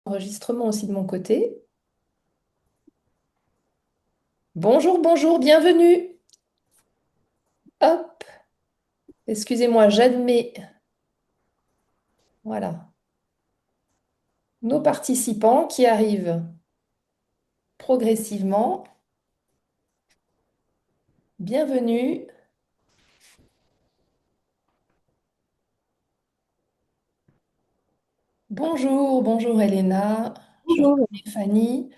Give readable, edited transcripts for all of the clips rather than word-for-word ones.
Enregistrement aussi de mon côté. Bonjour, bonjour, bienvenue. Hop, excusez-moi, j'admets, voilà, nos participants qui arrivent progressivement. Bienvenue. Bonjour, bonjour Elena. Je Bonjour. reconnais Fanny.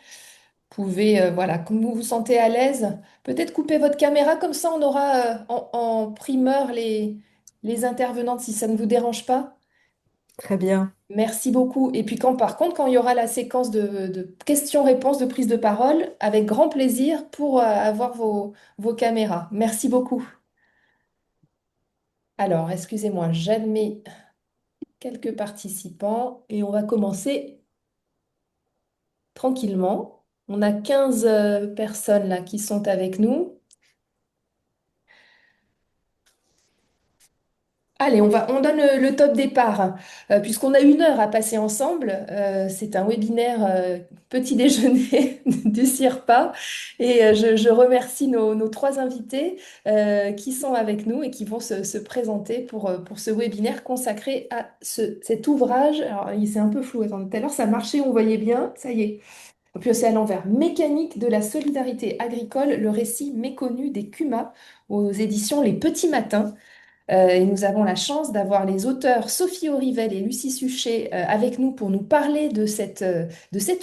Vous pouvez, voilà, comme vous vous sentez à l'aise, peut-être couper votre caméra, comme ça on aura en primeur les intervenantes si ça ne vous dérange pas. Très bien. Merci beaucoup. Et puis par contre, quand il y aura la séquence de questions-réponses, de prise de parole, avec grand plaisir pour avoir vos caméras. Merci beaucoup. Alors, excusez-moi, j'admets quelques participants et on va commencer tranquillement. On a 15 personnes là qui sont avec nous. Allez, on donne le top départ, puisqu'on a 1 heure à passer ensemble. C'est un webinaire petit déjeuner du CIRPA. Et je remercie nos 3 invités qui sont avec nous et qui vont se présenter pour ce webinaire consacré à cet ouvrage. Alors, c'est un peu flou. Attendez, tout à l'heure, ça marchait, on voyait bien. Ça y est. Et puis c'est à l'envers. Mécanique de la solidarité agricole, le récit méconnu des CUMA aux éditions Les Petits Matins. Et nous avons la chance d'avoir les auteurs Sophie Aurivel et Lucie Suchet avec nous pour nous parler de cet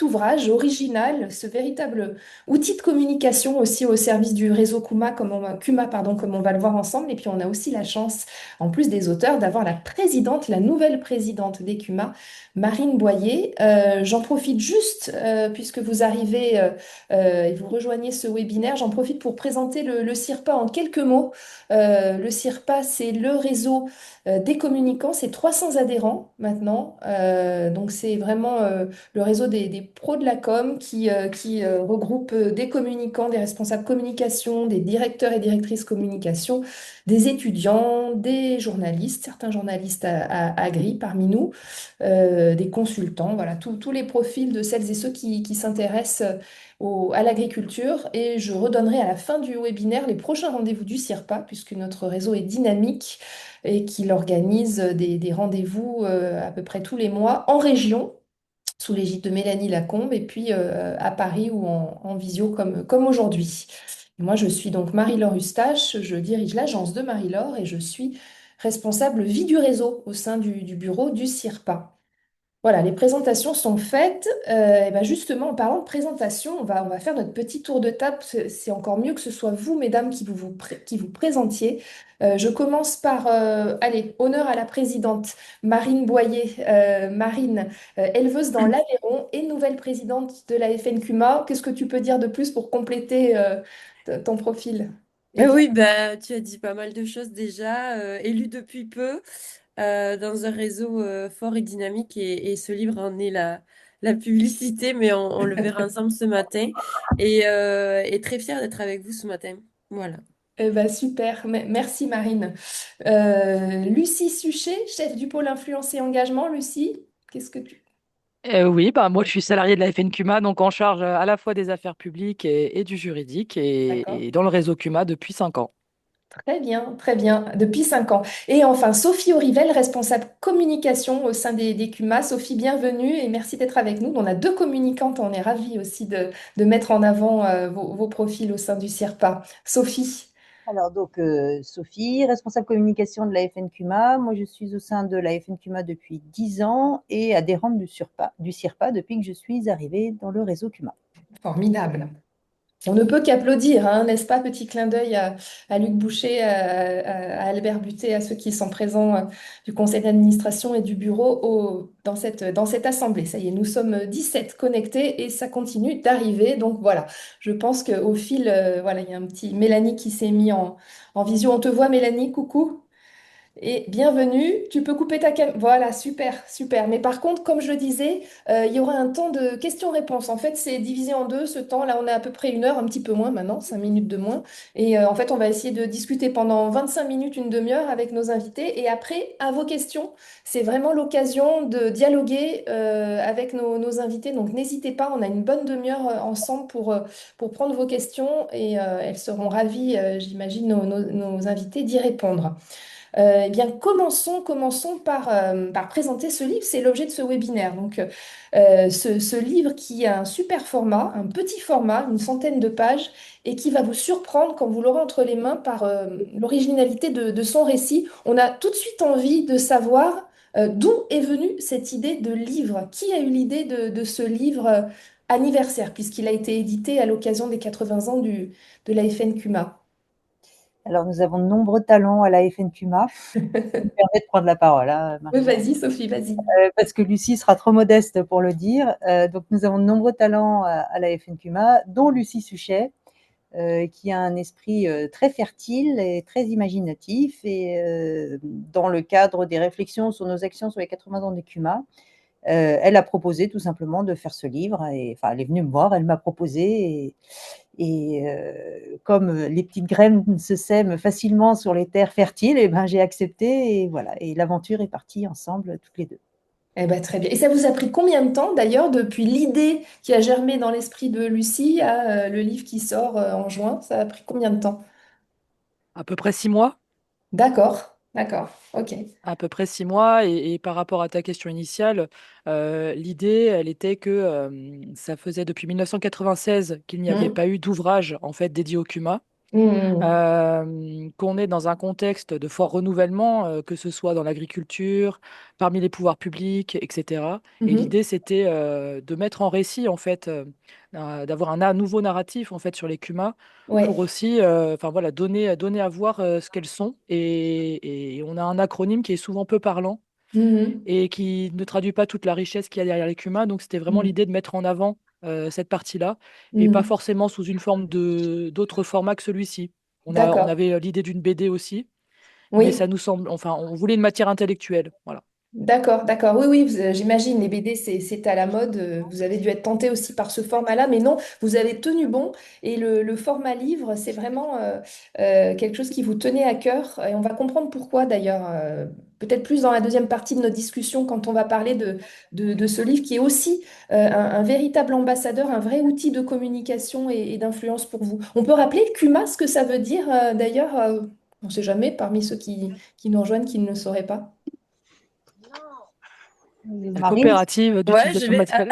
ouvrage original, ce véritable outil de communication aussi au service du réseau CUMA, pardon, comme on va le voir ensemble. Et puis on a aussi la chance, en plus des auteurs, d'avoir la présidente, la nouvelle présidente des CUMA, Marine Boyer. J'en profite juste, puisque vous arrivez et vous rejoignez ce webinaire, j'en profite pour présenter le CIRPA en quelques mots. Le CIRPA, c'est le réseau des communicants, c'est 300 adhérents maintenant. Donc c'est vraiment le réseau des pros de la com qui regroupe des communicants, des responsables communication, des directeurs et directrices communication, des étudiants, des journalistes, certains journalistes agris parmi nous, des consultants, voilà, tous les profils de celles et ceux qui s'intéressent à l'agriculture. Et je redonnerai à la fin du webinaire les prochains rendez-vous du CIRPA, puisque notre réseau est dynamique et qu'il organise des rendez-vous à peu près tous les mois en région, sous l'égide de Mélanie Lacombe, et puis à Paris ou en visio comme aujourd'hui. Moi, je suis donc Marie-Laure Eustache, je dirige l'agence de Marie-Laure et je suis responsable vie du réseau au sein du bureau du CIRPA. Voilà, les présentations sont faites. Et ben justement, en parlant de présentation, on va faire notre petit tour de table. C'est encore mieux que ce soit vous, mesdames, qui vous présentiez. Je commence par, allez, honneur à la présidente Marine Boyer. Marine, éleveuse dans l'Aveyron et nouvelle présidente de la FNQMA. Qu'est-ce que tu peux dire de plus pour compléter ton profil? Et bien, Oui, bah, tu as dit pas mal de choses déjà. Élu depuis peu dans un réseau fort et dynamique et ce livre en est la publicité, mais on le verra ensemble ce matin et très fière d'être avec vous ce matin. Voilà. super. Merci, Marine. Lucie Suchet, chef du pôle influence et engagement. Lucie, qu'est-ce que tu... Oui, bah, moi je suis salarié de la FNCUMA, donc en charge à la fois des affaires publiques et du juridique, D'accord. et dans le réseau CUMA depuis 5 ans. Très bien, depuis 5 ans. Et enfin, Sophie Aurivel, responsable communication au sein des CUMA. Sophie, bienvenue et merci d'être avec nous. On a 2 communicantes, on est ravis aussi de mettre en avant vos profils au sein du CIRPA. Sophie. Sophie, responsable communication de la FNQMA. Moi, je suis au sein de la FNQMA depuis 10 ans et adhérente du CIRPA depuis que je suis arrivée dans le réseau CUMA. Formidable. On ne peut qu'applaudir, hein, n'est-ce pas? Petit clin d'œil à Luc Boucher, à Albert Butet, à ceux qui sont présents du conseil d'administration et du bureau dans cette assemblée. Ça y est, nous sommes 17 connectés et ça continue d'arriver. Donc voilà, je pense qu'au fil, voilà, il y a un petit Mélanie qui s'est mis en visio. On te voit, Mélanie, coucou. Et bienvenue, tu peux couper ta caméra. Voilà, super, super. Mais par contre, comme je le disais, il y aura un temps de questions-réponses. En fait, c'est divisé en deux ce temps. Là, on est à peu près 1 heure, un petit peu moins maintenant, 5 minutes de moins. Et en fait, on va essayer de discuter pendant 25 minutes, une demi-heure avec nos invités. Et après, à vos questions, c'est vraiment l'occasion de dialoguer avec nos invités. Donc, n'hésitez pas, on a une bonne demi-heure ensemble pour prendre vos questions et elles seront ravies, j'imagine, nos invités d'y répondre. Eh bien, commençons par présenter ce livre. C'est l'objet de ce webinaire. Donc, ce livre qui a un super format, un petit format, une centaine de pages, et qui va vous surprendre quand vous l'aurez entre les mains par l'originalité de son récit. On a tout de suite envie de savoir d'où est venue cette idée de livre. Qui a eu l'idée de ce livre anniversaire, puisqu'il a été édité à l'occasion des 80 ans de la FNQMA. Alors, nous avons de nombreux talents à la FNQMA. Ça me permet de prendre la parole, hein, Oui, Marie-Laure. vas-y, Sophie, vas-y. Parce que Lucie sera trop modeste pour le dire. Donc, nous avons de nombreux talents à la FNQMA, dont Lucie Suchet, qui a un esprit très fertile et très imaginatif. Et dans le cadre des réflexions sur nos actions sur les 80 ans des CUMA, elle a proposé tout simplement de faire ce livre. Et, enfin, elle est venue me voir, elle m'a proposé. Et comme les petites graines se sèment facilement sur les terres fertiles, et ben, j'ai accepté. Et voilà. Et l'aventure est partie ensemble, toutes les deux. Eh ben, très bien. Et ça vous a pris combien de temps d'ailleurs depuis l'idée qui a germé dans l'esprit de Lucie à le livre qui sort en juin? Ça a pris combien de temps? À peu près 6 mois. D'accord, d'accord, ok. À peu près 6 mois. Et par rapport à ta question initiale, l'idée, elle était que ça faisait depuis 1996 qu'il n'y avait Mhm. pas eu d'ouvrage en fait dédié au CUMA. Mhm. Qu'on est dans un contexte de fort renouvellement, que ce soit dans l'agriculture, parmi les pouvoirs publics, etc. Et Mhm. l'idée, c'était de mettre en récit, en fait, d'avoir un nouveau narratif, en fait, sur les CUMA, pour Ouais. aussi, enfin voilà, donner à voir ce qu'elles sont. Et on a un acronyme qui est souvent peu parlant Mhm. et qui ne traduit pas toute la richesse qu'il y a derrière les CUMA. Donc, c'était vraiment Mhm. l'idée de mettre en avant cette partie-là et pas Mhm. forcément sous une forme de d'autres formats que celui-ci. On D'accord. avait l'idée d'une BD aussi, mais ça Oui. nous semble, enfin, on voulait une matière intellectuelle. Voilà. D'accord, d'accord. Oui, oui, j'imagine, les BD, c'est à la mode. Vous avez dû être tenté aussi par ce format-là, mais non, vous avez tenu bon. Et le format livre, c'est vraiment quelque chose qui vous tenait à cœur. Et on va comprendre pourquoi, d'ailleurs, peut-être plus dans la deuxième partie de notre discussion, quand on va parler de ce livre, qui est aussi un véritable ambassadeur, un vrai outil de communication et d'influence pour vous. On peut rappeler CUMA, ce que ça veut dire, d'ailleurs, on ne sait jamais, parmi ceux qui nous rejoignent, qui ne le sauraient pas. La Marine, coopérative Ouais, je d'utilisation de vais. matériel.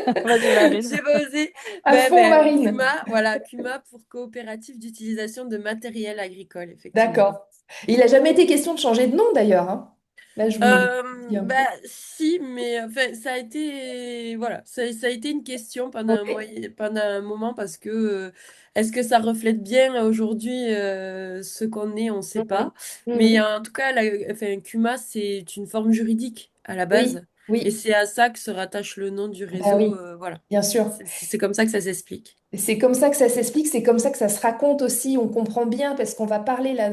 Vas-y, vas-y, Marine. J'ai pas osé. À fond, Marine. CUMA, voilà, CUMA pour coopérative d'utilisation de matériel agricole, effectivement. D'accord. Il n'a jamais été question de changer de nom d'ailleurs, hein. Là, je vous dis un Bah peu. si, mais enfin, ça a été voilà, ça a été une question Oui. pendant un moment parce que est-ce que ça reflète bien aujourd'hui ce qu'on est, on ne sait Mhm. pas. Mais Mhm. en tout cas, enfin, CUMA, c'est une forme juridique à la Oui, base, et oui, c'est à ça que se rattache le nom du bah réseau. oui, Voilà, bien sûr. c'est comme ça que ça s'explique. C'est comme ça que ça s'explique, c'est comme ça que ça se raconte aussi, on comprend bien, parce qu'on va parler là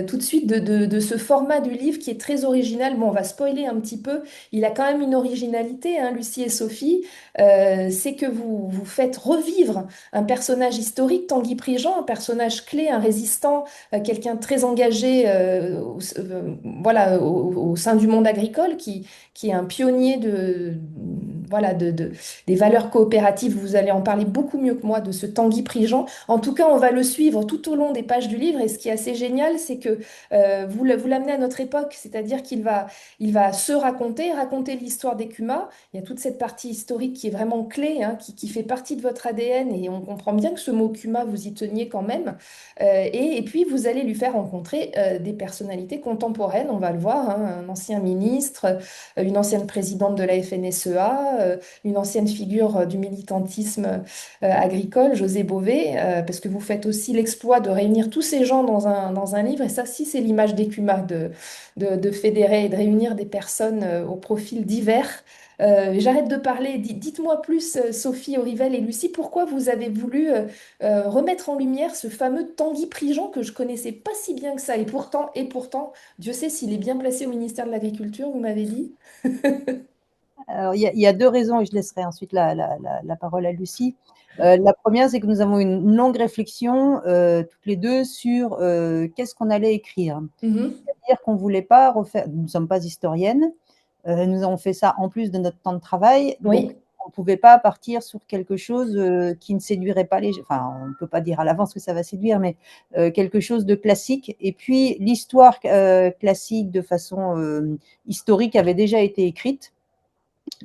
tout de suite de ce format du livre qui est très original. Bon, on va spoiler un petit peu, il a quand même une originalité, hein, Lucie et Sophie, c'est que vous faites revivre un personnage historique, Tanguy Prigent, un personnage clé, un résistant, quelqu'un de très engagé voilà, au sein du monde agricole, qui est un pionnier voilà, des valeurs coopératives. Vous allez en parler beaucoup mieux que moi de ce Tanguy Prigent. En tout cas, on va le suivre tout au long des pages du livre. Et ce qui est assez génial, c'est que vous l'amenez à notre époque, c'est-à-dire qu'il va se raconter l'histoire des Cumas. Il y a toute cette partie historique qui est vraiment clé, hein, qui fait partie de votre ADN. Et on comprend bien que ce mot Cuma, vous y teniez quand même. Et puis, vous allez lui faire rencontrer des personnalités contemporaines, on va le voir, hein, un ancien ministre, une ancienne présidente de la FNSEA, une ancienne figure du militantisme agricole, José Bové, parce que vous faites aussi l'exploit de réunir tous ces gens dans un livre. Et ça, si c'est l'image d'Écuma, de fédérer et de réunir des personnes aux profils divers. J'arrête de parler. Dites-moi plus, Sophie, Aurivel et Lucie, pourquoi vous avez voulu remettre en lumière ce fameux Tanguy Prigent que je connaissais pas si bien que ça. Et pourtant, Dieu sait s'il est bien placé au ministère de l'Agriculture, vous m'avez dit. Alors, il y a deux raisons, et je laisserai ensuite la parole à Lucie. La première, c'est que nous avons une longue réflexion, toutes les deux, sur qu'est-ce qu'on allait écrire. Mhm. C'est-à-dire qu'on ne voulait pas refaire, nous ne sommes pas historiennes, nous avons fait ça en plus de notre temps de travail, donc Oui. on ne pouvait pas partir sur quelque chose qui ne séduirait pas les gens. Enfin, on ne peut pas dire à l'avance que ça va séduire, mais quelque chose de classique. Et puis, l'histoire classique de façon historique avait déjà été écrite.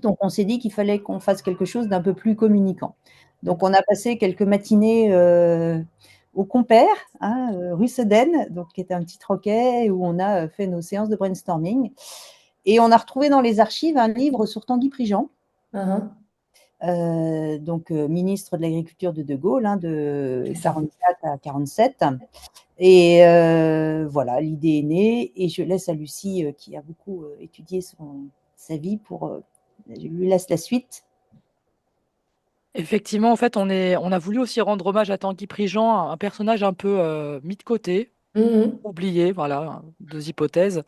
Donc, on s'est dit qu'il fallait qu'on fasse quelque chose d'un peu plus communicant. Donc, on a passé quelques matinées au Compère, hein, rue Sedaine, donc, qui était un petit troquet où on a fait nos séances de brainstorming. Et on a retrouvé dans les archives un livre sur Tanguy Prigent, Mhm. donc ministre de l'Agriculture de Gaulle, hein, C'est de ça. 44 à 47. Et voilà, l'idée est née. Et je laisse à Lucie, qui a beaucoup étudié sa vie, je lui laisse la suite. Effectivement, en fait, on a voulu aussi rendre hommage à Tanguy Prigent, un personnage un peu mis de côté, Mhm. oublié, voilà, hein, deux hypothèses.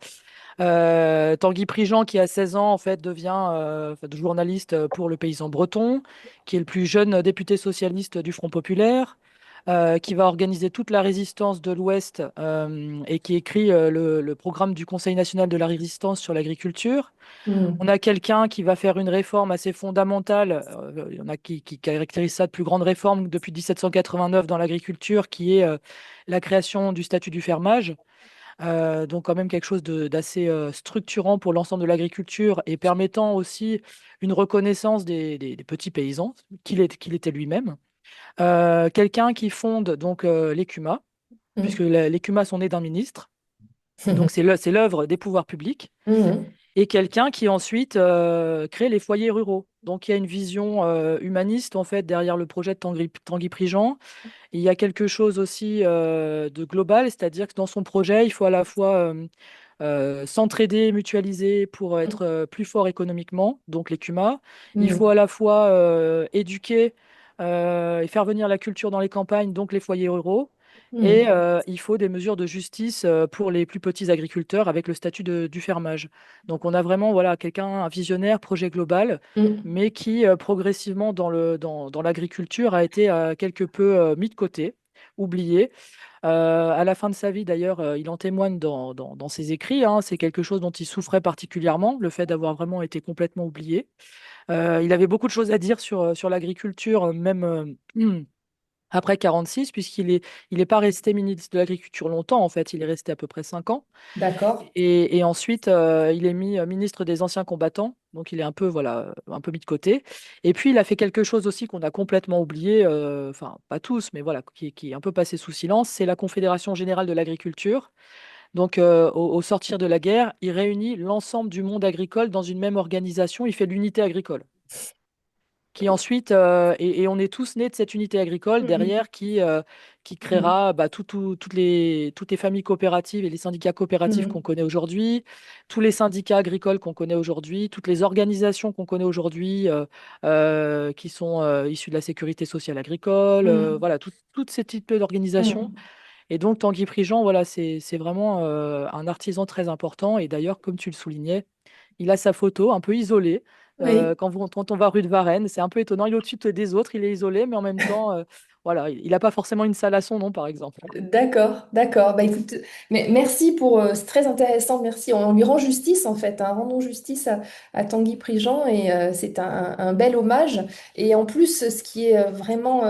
Tanguy Prigent, qui à 16 ans, en fait, devient journaliste pour Le Paysan breton, qui est le plus jeune député socialiste du Front populaire, qui va organiser toute la résistance de l'Ouest et qui écrit le programme du Conseil national de la résistance sur l'agriculture. On Mhm. a quelqu'un qui va faire une réforme assez fondamentale. Il y en a qui caractérisent ça de plus grande réforme depuis 1789 dans l'agriculture, qui est la création du statut du fermage. Donc quand même quelque chose d'assez structurant pour l'ensemble de l'agriculture et permettant aussi une reconnaissance des petits paysans qu'il était lui-même. Quelqu'un qui fonde donc l'ECUMA, puisque Mhm. l'ECUMA sont nés d'un ministre. Donc c'est l'œuvre des pouvoirs publics Mhm. et quelqu'un qui ensuite crée les foyers ruraux. Donc il y a une vision humaniste en fait derrière le projet de Tanguy Prigent. Il y a quelque chose aussi de global, c'est-à-dire que dans son projet, il faut à la fois s'entraider, mutualiser pour être plus fort économiquement, donc les CUMA. Il faut Mhm. à la fois éduquer et faire venir la culture dans les campagnes, donc les foyers ruraux. Et Mhm. il faut des mesures de justice pour les plus petits agriculteurs avec le statut du fermage. Donc on a vraiment voilà, quelqu'un, un visionnaire, projet global, Mhm. mais qui progressivement dans l'agriculture a été quelque peu mis de côté, oublié. À la fin de sa vie, d'ailleurs, il en témoigne dans ses écrits, hein. C'est quelque chose dont il souffrait particulièrement, le fait d'avoir vraiment été complètement oublié. Il avait beaucoup de choses à dire sur l'agriculture, même après 46, il est pas resté ministre de l'Agriculture longtemps, en fait, il est resté à peu près 5 ans. D'accord. Et ensuite, il est mis ministre des anciens combattants, donc il est un peu, voilà, un peu mis de côté. Et puis, il a fait quelque chose aussi qu'on a complètement oublié, enfin, pas tous, mais voilà, qui est un peu passé sous silence, c'est la Confédération générale de l'agriculture. Donc, au sortir de la guerre, il réunit l'ensemble du monde agricole dans une même organisation, il fait l'unité agricole qui ensuite, et on est tous nés de cette unité agricole Mhm. derrière qui Mhm. créera bah, toutes les familles coopératives et les syndicats coopératifs qu'on Mhm. connaît aujourd'hui, tous les syndicats agricoles qu'on connaît aujourd'hui, toutes les organisations qu'on connaît aujourd'hui qui sont issues de la sécurité sociale agricole, Mhm. voilà, toutes ces types d'organisations. Mhm. Et donc Tanguy Prigent, voilà, c'est vraiment un artisan très important. Et d'ailleurs, comme tu le soulignais, il a sa photo un peu isolée. Oui. Quand on va rue de Varennes, c'est un peu étonnant. Il est au-dessus des autres, il est isolé, mais en même temps, voilà, il n'a pas forcément une salle à son nom, par exemple. D'accord, d'accord. Bah écoute, mais merci pour, c'est très intéressant, merci. On lui rend justice en fait, hein. Rendons justice à Tanguy Prigent et c'est un bel hommage. Et en plus, ce qui est vraiment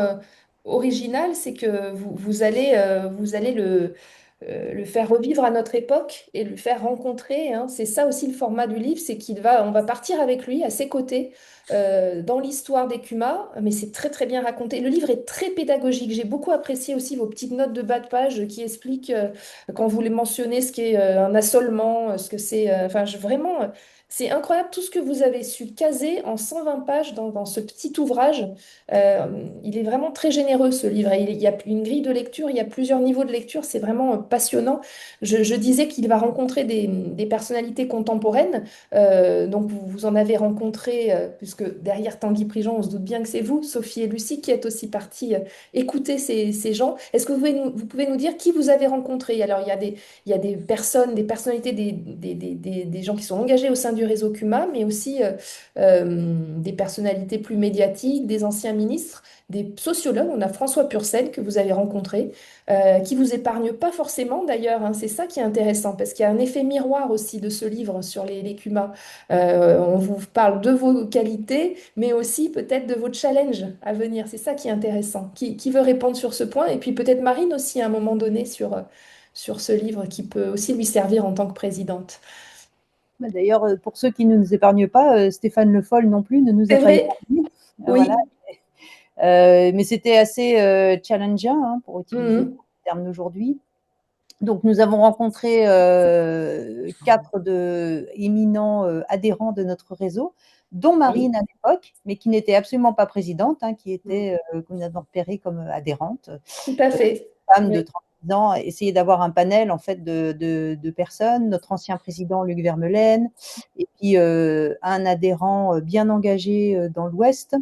original, c'est que vous allez le faire revivre à notre époque et le faire rencontrer, hein. C'est ça aussi le format du livre, c'est on va partir avec lui à ses côtés dans l'histoire des CUMA, mais c'est très très bien raconté. Le livre est très pédagogique. J'ai beaucoup apprécié aussi vos petites notes de bas de page qui expliquent, quand vous les mentionnez, ce qu'est un assolement, ce que c'est. Vraiment, c'est incroyable tout ce que vous avez su caser en 120 pages dans ce petit ouvrage. Il est vraiment très généreux ce livre. Et il y a une grille de lecture, il y a plusieurs niveaux de lecture. C'est vraiment passionnant. Je disais qu'il va rencontrer des personnalités contemporaines. Donc vous en avez rencontré, puisque derrière Tanguy Prigent, on se doute bien que c'est vous, Sophie et Lucie, qui êtes aussi partie écouter ces gens. Est-ce que vous pouvez nous dire qui vous avez rencontré? Alors il y a des personnes, des personnalités, des gens qui sont engagés au sein du réseau CUMA, mais aussi des personnalités plus médiatiques, des anciens ministres, des sociologues. On a François Purcell que vous avez rencontré, qui vous épargne pas forcément d'ailleurs, hein. C'est ça qui est intéressant, parce qu'il y a un effet miroir aussi de ce livre sur les CUMA. On vous parle de vos qualités, mais aussi peut-être de vos challenges à venir. C'est ça qui est intéressant. Qui veut répondre sur ce point? Et puis peut-être Marine aussi à un moment donné sur ce livre qui peut aussi lui servir en tant que présidente. D'ailleurs, pour ceux qui ne nous épargnent pas, Stéphane Le Foll non plus ne nous a C'est pas vrai? épargnés. Voilà. Oui. Mais c'était assez challengeant, hein, pour utiliser le Mhm. terme d'aujourd'hui. Donc, nous avons rencontré 4 éminents adhérents de notre réseau, dont Oui. Marine à l'époque, mais qui n'était absolument pas présidente, hein, qui était, qu'on a repérée comme adhérente, Tout à fait. femme de Oui. 36 ans, essayer d'avoir un panel en fait de personnes, notre ancien président Luc Vermeulen, et puis un adhérent bien engagé dans l'Ouest,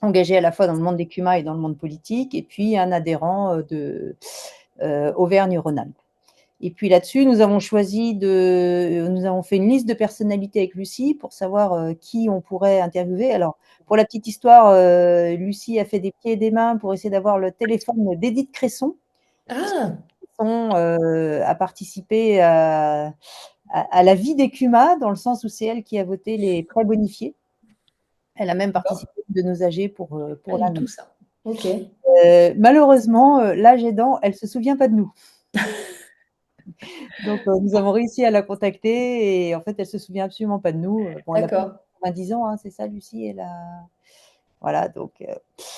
engagé à la fois dans le monde des CUMA et dans le monde politique, et puis un adhérent de Auvergne-Rhône-Alpes. Et puis là-dessus, nous avons fait une liste de personnalités avec Lucie pour savoir qui on pourrait interviewer. Alors, pour la petite histoire, Lucie a fait des pieds et des mains pour essayer d'avoir le téléphone d'Édith Cresson. Ah, Cresson a participé à la vie des CUMA, dans le sens où c'est elle qui a voté les prêts bonifiés. Elle a même d'accord. participé de nos AG Pas pour du l'année. tout ça. Ok. Malheureusement, l'âge aidant, elle ne se souvient pas de nous. Donc, nous avons réussi à la contacter et en fait, elle se souvient absolument pas de nous. Bon, elle a plus de D'accord. 90 ans, hein, c'est ça, Lucie? Voilà, donc,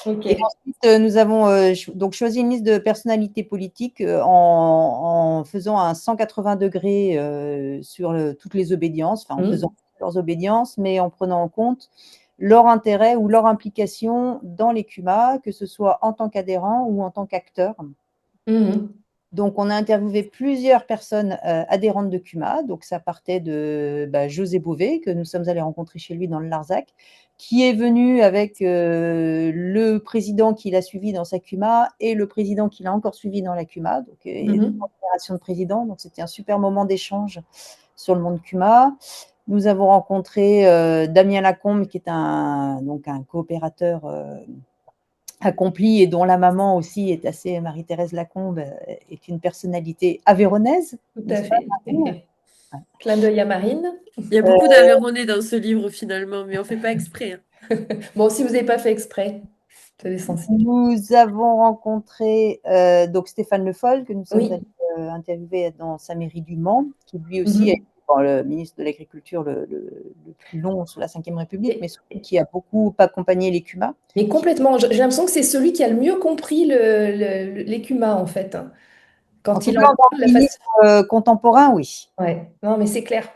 Ok. et ensuite, nous avons donc choisi une liste de personnalités politiques en faisant un 180 degrés sur toutes les obédiences, enfin en Mhm. faisant leurs obédiences, mais en prenant en compte leur intérêt ou leur implication dans les CUMA, que ce soit en tant qu'adhérent ou en tant qu'acteur. Mhm. Donc, on a interviewé plusieurs personnes adhérentes de CUMA. Donc, ça partait de José Bové, que nous sommes allés rencontrer chez lui dans le Larzac, qui est venu avec le président qui l'a suivi dans sa CUMA et le président qui l'a encore suivi dans la CUMA. Donc, une Mhm. génération de présidents. Donc, c'était un super moment d'échange sur le monde CUMA. Nous avons rencontré Damien Lacombe, qui est donc un coopérateur accomplie et dont la maman aussi est assez, Marie-Thérèse Lacombe, est une personnalité aveyronnaise, Tout à n'est-ce pas, fait. Marine? Clin d'œil à Marine. Il y a beaucoup d'Aveyronais dans ce livre finalement, mais on fait pas exprès, hein. Bon, si vous n'avez pas fait exprès, c'est l'essentiel. Nous avons rencontré donc Stéphane Le Foll, que nous sommes allés Oui. interviewer dans sa mairie du Mans, qui lui aussi a été Mhm. le ministre de l'Agriculture le plus long sous la Ve République, mais Et- surtout qui a beaucoup accompagné les CUMA. Mais complètement, j'ai l'impression que c'est celui qui a le mieux compris l'écuma, en fait, hein. En Quand tout il cas, en en tant parle, que ministre contemporain, oui. Ouais, non, mais c'est clair.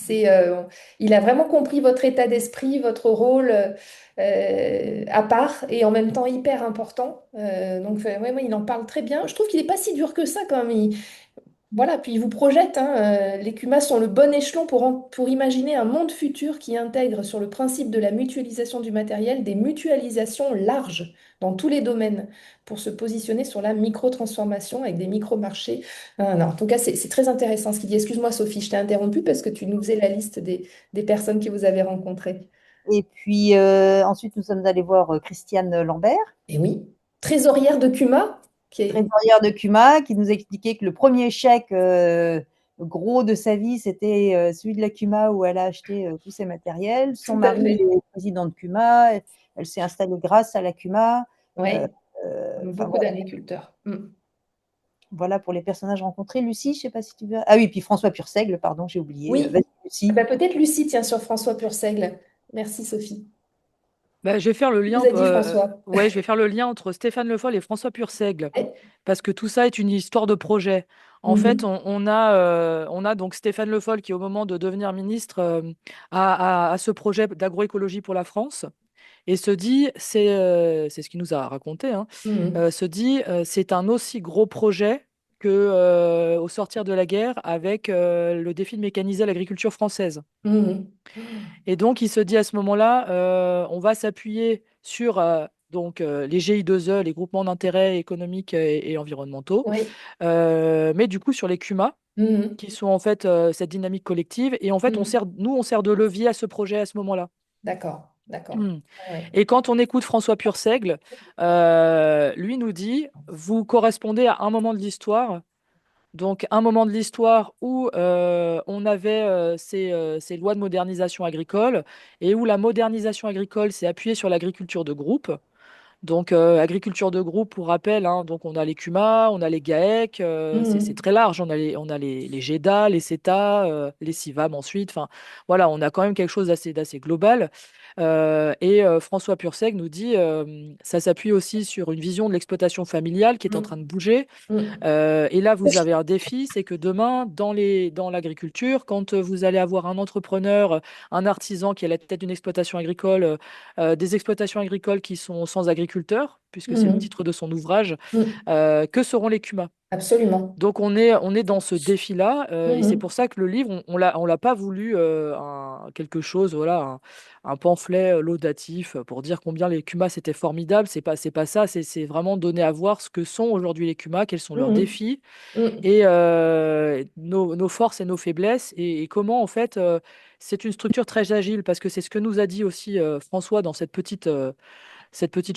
Il a vraiment compris votre état d'esprit, votre rôle à part et en même temps hyper important. Ouais, ouais, il en parle très bien. Je trouve qu'il n'est pas si dur que ça quand même. Voilà, puis il vous projette, hein, les CUMA sont le bon échelon pour imaginer un monde futur qui intègre sur le principe de la mutualisation du matériel des mutualisations larges dans tous les domaines pour se positionner sur la micro-transformation avec des micro-marchés. Non, en tout cas, c'est très intéressant ce qu'il dit. Excuse-moi, Sophie, je t'ai interrompu parce que tu nous faisais la liste des personnes que vous avez rencontrées. Et puis ensuite, nous sommes allés voir Christiane Lambert, Et oui, trésorière de CUMA, qui est... trésorière de CUMA, qui nous a expliqué que le premier chèque gros de sa vie, c'était celui de la CUMA où elle a acheté tous ses matériels. Son Tout à mari fait. est président de CUMA, elle s'est installée grâce à la CUMA. Euh, Oui, comme Enfin beaucoup voilà, d'agriculteurs. Mm. voilà pour les personnages rencontrés. Lucie, je ne sais pas si tu veux. Ah oui, puis François Purseigle, pardon, j'ai oublié. Oui. Vas-y, Ah Lucie. bah, peut-être Lucie, tiens, sur François Purseigle. Merci Sophie. Bah, je vais faire le Qui lien, vous a dit François? ouais, je vais faire le lien entre Stéphane Le Foll et François Purseigle, Ouais. parce que tout ça est une histoire de projet. En fait, Mhm. on a donc Stéphane Le Foll qui, au moment de devenir ministre, a ce projet d'agroécologie pour la France et se dit, c'est ce qu'il nous a raconté, hein, Mhm. se dit, c'est un aussi gros projet que au sortir de la guerre avec le défi de mécaniser l'agriculture française. Mhm. Et donc, il se dit à ce moment-là, on va s'appuyer sur les GI2E, les groupements d'intérêt économiques et environnementaux, Oui. mais du coup sur les CUMA, Mhm. qui sont en fait cette dynamique collective. Et en fait, Mhm. on sert de levier à ce projet à ce moment-là. D'accord, d'accord. Hmm. Ouais. Et quand on écoute François Purseigle, lui nous dit, vous correspondez à un moment de l'histoire, donc, un moment de l'histoire où on avait ces lois de modernisation agricole et où la modernisation agricole s'est appuyée sur l'agriculture de groupe. Donc, agriculture de groupe, pour rappel, hein, donc on a les CUMA, on a les GAEC, c'est Mhm. très large, on a les GEDA, les CETA, les CIVAM ensuite. Enfin, voilà, on a quand même quelque chose d'assez global. François Purseg nous dit, ça s'appuie aussi sur une vision de l'exploitation familiale qui est en train Mhm. de bouger. Mhm. Et là, vous avez un défi, c'est que demain, dans l'agriculture, quand vous allez avoir un entrepreneur, un artisan qui est à la tête d'une exploitation agricole, des exploitations agricoles qui sont sans agriculteurs, puisque c'est le Mhm. titre de son ouvrage, Mhm. que seront les CUMA? Absolument. Donc on est dans ce défi-là, et c'est Mhm. pour ça que le livre, on l'a pas voulu quelque chose, voilà, un pamphlet laudatif pour dire combien les CUMA c'était formidable. C'est pas ça, c'est vraiment donner à voir ce que sont aujourd'hui les CUMA, quels sont leurs Mhm. défis Mhm. et nos forces et nos faiblesses et comment en fait c'est une structure très agile parce que c'est ce que nous a dit aussi François dans cette petite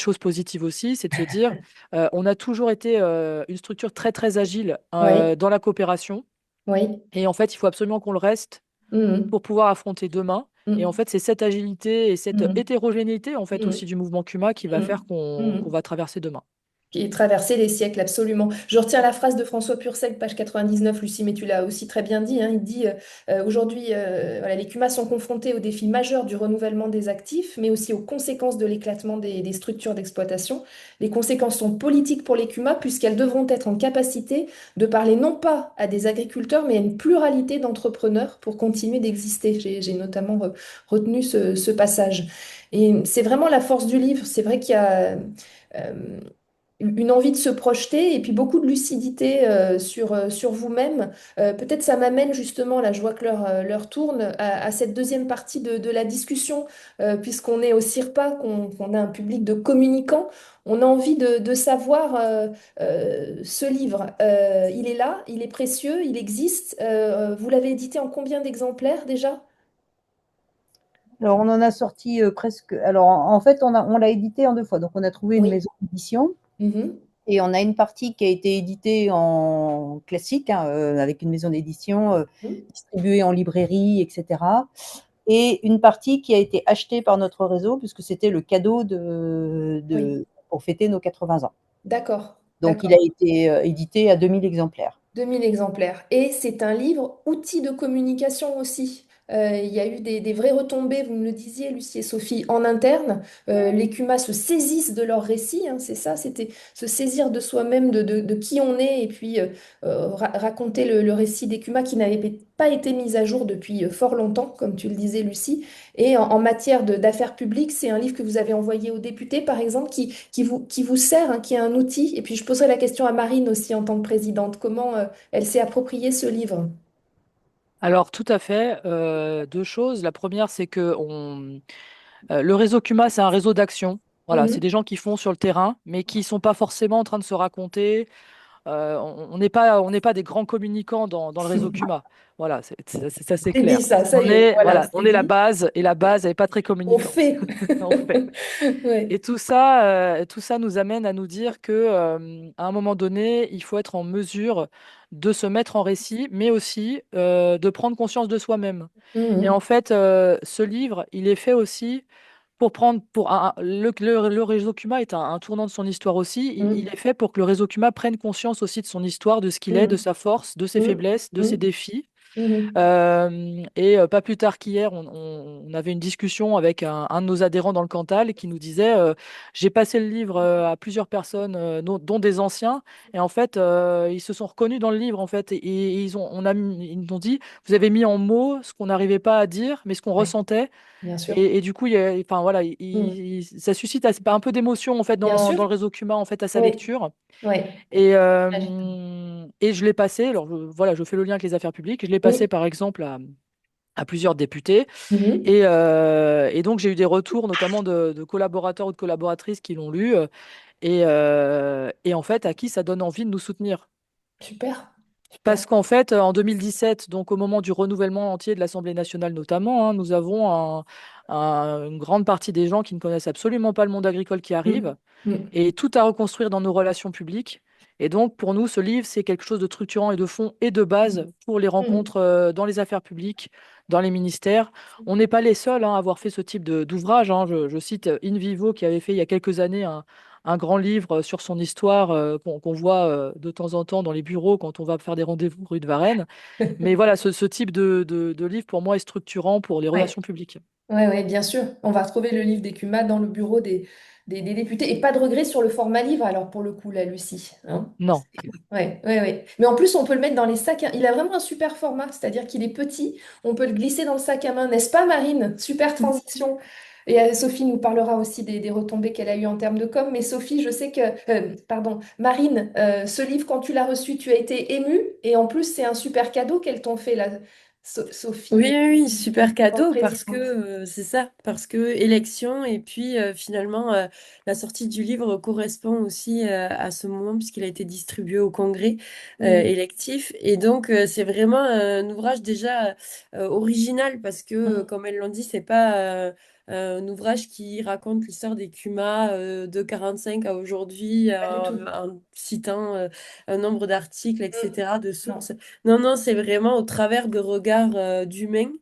chose positive aussi, c'est de se dire, on a toujours été une structure très agile Oui, dans la coopération. oui. Et en fait, il faut absolument qu'on le reste Mhm. pour pouvoir affronter demain. Et en Mhm. fait, c'est cette agilité et cette Mhm. hétérogénéité en fait aussi Mhm. du mouvement CUMA qui va faire Mhm. qu'on Mhm. va traverser demain. Qui traversé les siècles, absolument. Je retiens la phrase de François Pursel, page 99, Lucie, mais tu l'as aussi très bien dit, hein. Il dit aujourd'hui, voilà, les CUMA sont confrontés aux défis majeurs du renouvellement des actifs, mais aussi aux conséquences de l'éclatement des structures d'exploitation. Les conséquences sont politiques pour les CUMA, puisqu'elles devront être en capacité de parler non pas à des agriculteurs, mais à une pluralité d'entrepreneurs pour continuer d'exister. J'ai notamment retenu ce passage. Et c'est vraiment la force du livre. C'est vrai qu'il y a une envie de se projeter et puis beaucoup de lucidité sur vous-même. Peut-être ça m'amène justement, là je vois que l'heure tourne, à cette deuxième partie de la discussion, puisqu'on est au CIRPA, qu'on a un public de communicants. On a envie de savoir ce livre. Il est là, il est précieux, il existe. Vous l'avez édité en combien d'exemplaires déjà? Alors, on en a sorti presque. Alors, en fait, on l'a édité en deux fois. Donc, on a trouvé une Oui. maison d'édition Mhm. et on a une partie qui a été éditée en classique, hein, avec une maison d'édition Mhm. distribuée en librairie, etc. Et une partie qui a été achetée par notre réseau, puisque c'était le cadeau Oui, pour fêter nos 80 ans. d'accord, Donc, il a d'accord. été édité à 2000 exemplaires. 2 000 exemplaires. Et c'est un livre outil de communication aussi. Il y a eu des vraies retombées, vous me le disiez, Lucie et Sophie, en interne. Les CUMA se saisissent de leur récit, hein, c'est ça, c'était se saisir de soi-même, de qui on est, et puis raconter le récit des CUMA qui n'avait pas été mis à jour depuis fort longtemps, comme tu le disais, Lucie. Et en matière d'affaires publiques, c'est un livre que vous avez envoyé aux députés, par exemple, qui vous sert, hein, qui est un outil. Et puis je poserai la question à Marine aussi en tant que présidente. Comment elle s'est appropriée ce livre? Alors, tout à fait. Deux choses. La première, c'est que le réseau CUMA, c'est un réseau d'action. Voilà, c'est Mhm. des gens qui font sur le terrain, mais qui sont pas forcément en train de se raconter. On n'est pas des grands communicants dans le réseau CUMA. Voilà, ça c'est C'est dit clair. ça, ça y est, voilà, Voilà, c'est on est la dit. base, et la base, elle n'est pas très On communicante. fait. En fait. Ouais. Et tout ça nous amène à nous dire que, à un moment donné, il faut être en mesure de se mettre en récit, mais aussi de prendre conscience de soi-même. Et en Mhm. fait, ce livre, il est fait aussi pour prendre le réseau Kuma est un tournant de son histoire aussi. Il Mhm. est fait pour que le réseau Kuma prenne conscience aussi de son histoire, de ce qu'il est, de Mhm. sa force, de ses Mhm. faiblesses, de ses Mhm. défis. Mhm. Pas plus tard qu'hier, on avait une discussion avec un de nos adhérents dans le Cantal qui nous disait, j'ai passé le livre à plusieurs personnes, dont des anciens, et en fait, ils se sont reconnus dans le livre, en fait, et ils nous ont dit, vous avez mis en mots ce qu'on n'arrivait pas à dire, mais ce qu'on Ouais, ressentait, bien sûr. et du coup, enfin voilà, Mhm. ça suscite un peu d'émotion en fait Bien sûr. dans le réseau Cuma en fait à sa Oui, lecture. oui. Et je l'ai passé, alors voilà, je fais le lien avec les affaires publiques, je l'ai passé Oui. par exemple à plusieurs députés. Mhm. Et donc, j'ai eu des retours, notamment de collaborateurs ou de collaboratrices qui l'ont lu, et en fait, à qui ça donne envie de nous soutenir. Super. Super. Parce qu'en fait, en 2017, donc au moment du renouvellement entier de l'Assemblée nationale notamment, nous avons une grande partie des gens qui ne connaissent absolument pas le monde agricole qui Mhm. arrive, Mhm. et tout à reconstruire dans nos relations publiques. Et donc, pour nous, ce livre, c'est quelque chose de structurant et de fond et de base pour les Mhm. rencontres dans les affaires publiques, dans les ministères. On n'est pas les seuls à avoir fait ce type d'ouvrage. Je cite In Vivo qui avait fait il y a quelques années un grand livre sur son histoire qu'on voit de temps en temps dans les bureaux quand on va faire des rendez-vous rue de Varennes. Mais voilà, ce type de livre, pour moi, est structurant pour les Ouais. relations publiques. Ouais, ouais, bien sûr. On va retrouver le livre d'Écuma dans le bureau des députés. Et pas de regret sur le format livre, alors pour le coup, là, Lucie. Hein. Non. Ouais, ouais, ouais. Mais en plus, on peut le mettre dans les sacs. Il a vraiment un super format, c'est-à-dire qu'il est petit. On peut le glisser dans le sac à main, n'est-ce pas, Marine? Super transition. Et Sophie nous parlera aussi des retombées qu'elle a eues en termes de com. Mais Sophie, je sais que, pardon, Marine, ce livre, quand tu l'as reçu, tu as été émue. Et en plus, c'est un super cadeau qu'elles t'ont fait, là, Oui, Sophie, oui, oui, super grande cadeau parce que présidente. c'est ça, parce que élection et puis finalement la sortie du livre correspond aussi à ce moment puisqu'il a été distribué au congrès Mhm. électif et donc c'est vraiment un ouvrage déjà original parce que Mhm. comme elles l'ont dit, c'est pas un ouvrage qui raconte l'histoire des Cumas de 45 à aujourd'hui Pas du tout. en citant un nombre d'articles, Mhm. etc., de Non. sources. Non, non, c'est vraiment au travers de regards d'humains.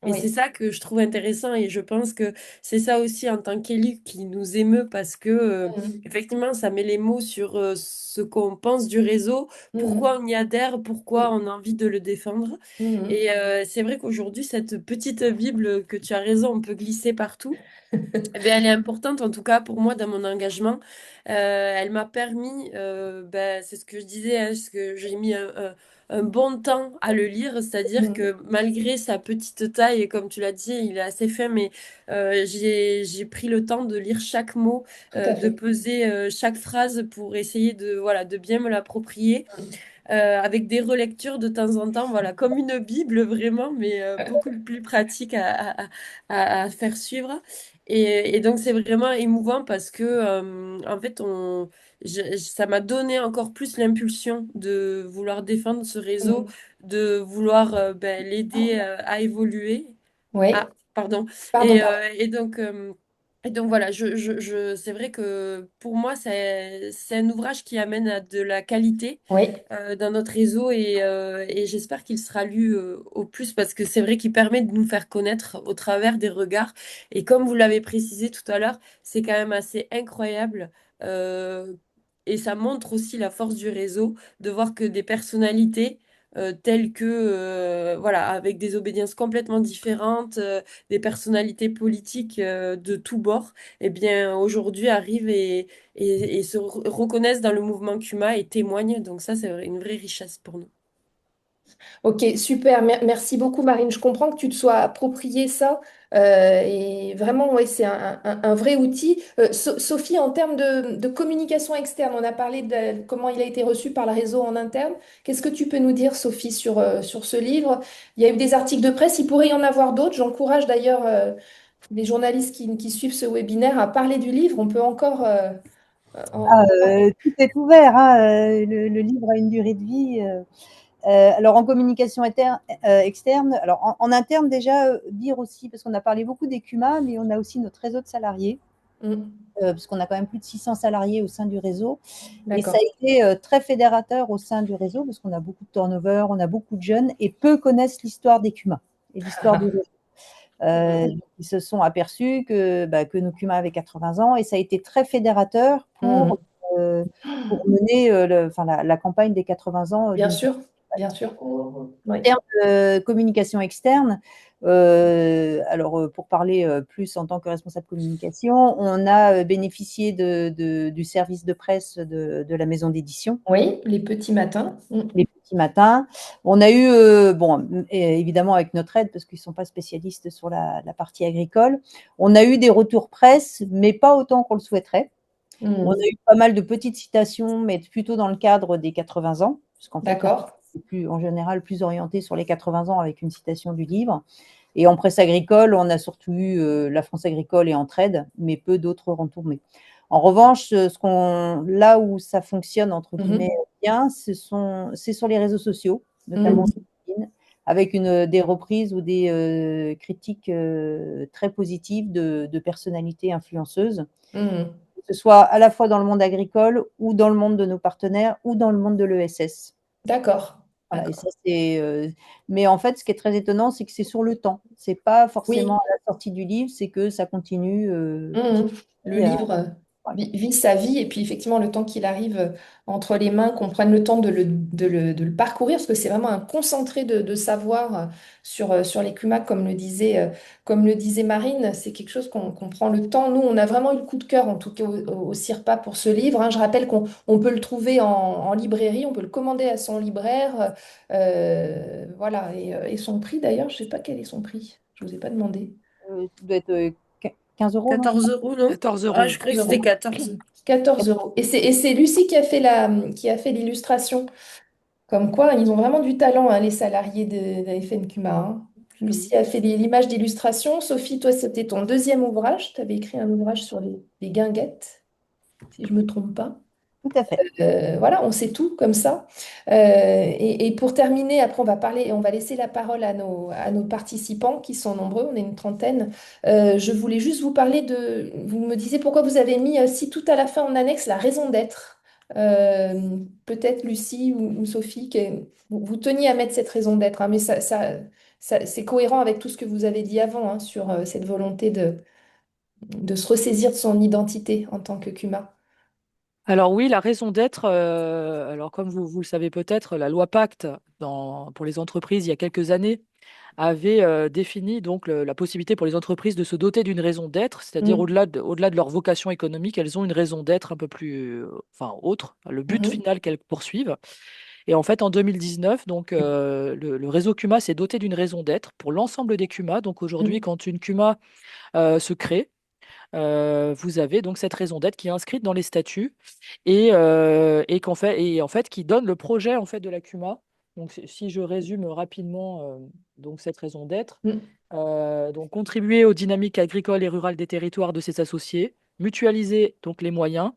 Et c'est Oui. ça que je trouve intéressant. Et je pense que c'est ça aussi en tant qu'élu qui nous émeut parce que, Mhm. effectivement, ça met les mots sur ce qu'on pense du réseau, pourquoi Mhm. on y adhère, pourquoi on a envie de le défendre. Mhm. Et c'est vrai qu'aujourd'hui, cette petite Bible que tu as raison, on peut glisser partout. Eh bien, elle est importante, en tout cas pour moi, dans mon engagement. Elle m'a permis, ben, c'est ce que je disais, hein, ce que j'ai mis un bon temps à le lire, c'est-à-dire Mhm. que malgré sa petite taille, et comme tu l'as dit, il est assez fin, mais j'ai pris le temps de lire chaque mot, Tout à de fait. peser chaque phrase pour essayer de, voilà, de bien me l'approprier Mhm. avec des relectures de temps en temps, voilà, comme une Bible vraiment, mais beaucoup plus pratique à faire suivre. Et donc c'est vraiment émouvant parce que en fait ça m'a donné encore plus l'impulsion de vouloir défendre ce réseau, Mhm. de vouloir ben, l'aider à évoluer. Ah, Oui. pardon. Pardon, pardon. Et donc voilà, c'est vrai que pour moi, c'est un ouvrage qui amène à de la qualité Oui. dans notre réseau et j'espère qu'il sera lu au plus parce que c'est vrai qu'il permet de nous faire connaître au travers des regards. Et comme vous l'avez précisé tout à l'heure, c'est quand même assez incroyable. euh, et ça montre aussi la force du réseau de voir que des personnalités telles que, voilà, avec des obédiences complètement différentes, des personnalités politiques de tous bords, eh bien, aujourd'hui arrivent et se reconnaissent dans le mouvement Kuma et témoignent. Donc ça, c'est une vraie richesse pour nous. Ok, super. Merci beaucoup, Marine. Je comprends que tu te sois approprié ça. Et vraiment, ouais, c'est un vrai outil. Sophie, en termes de communication externe, on a parlé de comment il a été reçu par le réseau en interne. Qu'est-ce que tu peux nous dire, Sophie, sur ce livre? Il y a eu des articles de presse, il pourrait y en avoir d'autres. J'encourage d'ailleurs les journalistes qui suivent ce webinaire à parler du livre. On peut encore Ah, en parler. tout est ouvert, hein, le livre a une durée de vie. Alors en communication externe, alors en interne déjà, dire aussi, parce qu'on a parlé beaucoup des CUMA, mais on a aussi notre réseau de salariés, Mm, parce qu'on a quand même plus de 600 salariés au sein du réseau. Et ça a d'accord. été très fédérateur au sein du réseau, parce qu'on a beaucoup de turnover, on a beaucoup de jeunes, et peu connaissent l'histoire des CUMA et l'histoire du réseau. Mm, Ils se sont aperçus que nos CUMA avaient 80 ans, et ça a été très fédérateur mm. pour mener la campagne des 80 ans Bien d'une sûr. bien sûr. Oui. En termes de communication externe, pour parler plus en tant que responsable communication, on a bénéficié du service de presse de la maison d'édition, Oui, les petits matins. les petits matins. On a eu, et évidemment avec notre aide, parce qu'ils ne sont pas spécialistes sur la partie agricole, on a eu des retours presse, mais pas autant qu'on le souhaiterait. On a Mm. eu pas mal de petites citations, mais plutôt dans le cadre des 80 ans, parce qu'en fait, D'accord. c'est en général plus orienté sur les 80 ans avec une citation du livre. Et en presse agricole, on a surtout eu La France agricole et Entraide, mais peu d'autres retombées. En revanche, là où ça fonctionne, entre guillemets, Mhm. bien, c'est sur les réseaux sociaux, notamment Mhm. LinkedIn, avec des reprises ou des critiques très positives de personnalités influenceuses, Mhm. que ce soit à la fois dans le monde agricole ou dans le monde de nos partenaires ou dans le monde de l'ESS. D'accord. Voilà, et D'accord. ça, mais en fait, ce qui est très étonnant, c'est que c'est sur le temps. C'est pas forcément Oui. à la sortie du livre, c'est que ça continue petit Mhm. à Le petit livre voilà. vit sa vie et puis effectivement le temps qu'il arrive entre les mains, qu'on prenne le temps de le parcourir parce que c'est vraiment un concentré de savoir sur les CUMA comme le disait Marine, c'est quelque chose qu'on prend le temps. Nous, on a vraiment eu le coup de cœur en tout cas au CIRPA pour ce livre, hein. Je rappelle qu'on peut le trouver en librairie, on peut le commander à son libraire. Voilà, et son prix d'ailleurs, je ne sais pas quel est son prix, je ne vous ai pas demandé. Ça doit être 15 euros, non? 14 € non? 14 Ah, euros. je croyais que 14 c'était euros. 14. 14 euros. Et c'est Lucie qui a fait l'illustration. Comme quoi, ils ont vraiment du talent, hein, les salariés de la FNQMA, hein. Mm. Lucie a fait l'image d'illustration. Sophie, toi, c'était ton deuxième ouvrage. Tu avais écrit un ouvrage sur les guinguettes, si je ne me trompe pas. Tout à fait. Voilà, on sait tout comme ça. Et pour terminer, après, on va parler, on va laisser la parole à nos participants qui sont nombreux, on est une trentaine. Je voulais juste vous parler vous me disiez pourquoi vous avez mis si tout à la fin en annexe la raison d'être. Peut-être Lucie ou Sophie, vous teniez à mettre cette raison d'être, hein, mais c'est cohérent avec tout ce que vous avez dit avant, hein, sur cette volonté de se ressaisir de son identité en tant que Kuma. Alors oui, la raison d'être, alors comme vous le savez peut-être, la loi Pacte pour les entreprises il y a quelques années avait défini donc la possibilité pour les entreprises de se doter d'une raison d'être, c'est-à-dire Mm. au-delà de leur vocation économique, elles ont une raison d'être un peu plus, enfin autre, le but Mhm. final qu'elles poursuivent. Et en fait, en 2019, donc le réseau CUMA s'est doté d'une raison d'être pour l'ensemble des CUMA. Donc aujourd'hui, Mm. quand une CUMA se crée, vous avez donc cette raison d'être qui est inscrite dans les statuts et en fait qui donne le projet en fait de la CUMA. Donc si je résume rapidement donc cette raison d'être, Mm. donc contribuer aux dynamiques agricoles et rurales des territoires de ses associés, mutualiser donc les moyens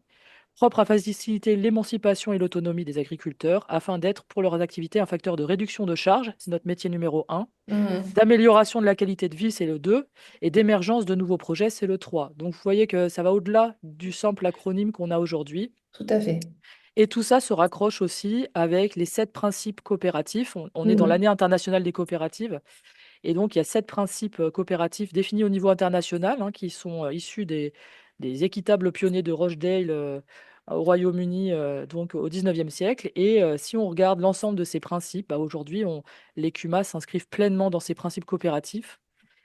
propres à faciliter l'émancipation et l'autonomie des agriculteurs afin d'être pour leurs activités un facteur de réduction de charges, c'est notre métier numéro un, Mm. d'amélioration de la qualité de vie, c'est le 2, et d'émergence de nouveaux projets, c'est le 3. Donc vous voyez que ça va au-delà du simple acronyme qu'on a aujourd'hui. Tout à fait. Et tout ça se raccroche aussi avec les 7 principes coopératifs. On est dans Mhm. l'année internationale des coopératives. Et donc, il y a 7 principes coopératifs définis au niveau international, hein, qui sont issus des équitables pionniers de Rochdale au Royaume-Uni, donc au 19e siècle. Et si on regarde l'ensemble de ces principes, bah, aujourd'hui, les CUMA s'inscrivent pleinement dans ces principes coopératifs.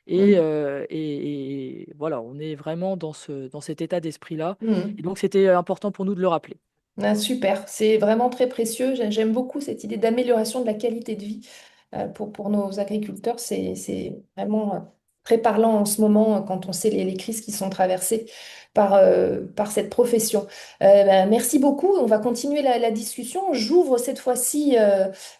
Mhm. Et voilà, on est vraiment dans cet état d'esprit-là. Et Mhm. donc, c'était important pour nous de le rappeler. Ah, super, c'est vraiment très précieux. J'aime beaucoup cette idée d'amélioration de la qualité de vie pour nos agriculteurs. C'est vraiment très parlant en ce moment quand on sait les crises qui sont traversées par cette profession. Ben, merci beaucoup. On va continuer la discussion. J'ouvre cette fois-ci